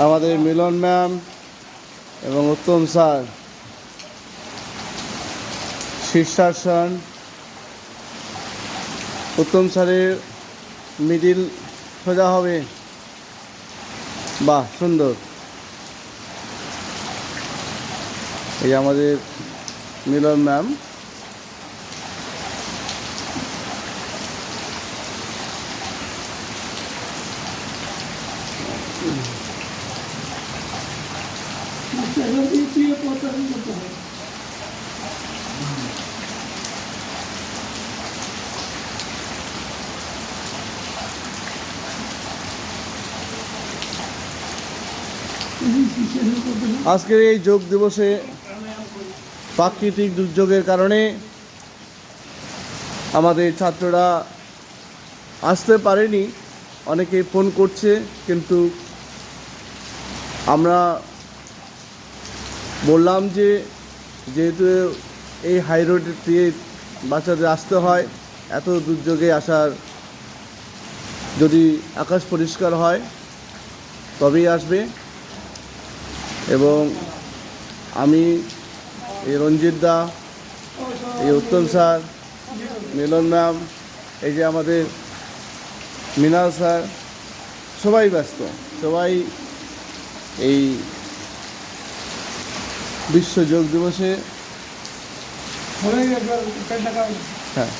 আমাদের মিলন ম্যাম এবং উত্তম স্যার শীর্ষাসন। উত্তম স্যারের মিডিল সোজা হবে। বাহ, সুন্দর। এই আমাদের মিলন ম্যাম। আজকের এই যোগ দিবসে প্রাকৃতিক দুর্যোগের কারণে আমাদের ছাত্ররা আসতে পারেনি। অনেকে ফোন করছে, কিন্তু আমরা বললাম যে যেহেতু এই হাই রোড দিয়ে বাচ্চাদের আসতে হয়, এত দুর্যোগে আসার, যদি আকাশ পরিষ্কার হয় তবেই আসবে। এবং আমি এই রঞ্জিত দা, এই উত্তম স্যার, মিলন ম্যাম, এই যে আমাদের মৃণাল স্যার, সবাই ব্যস্ত। সবাই এই বিশ্ব যোগ দিবসে, হ্যাঁ,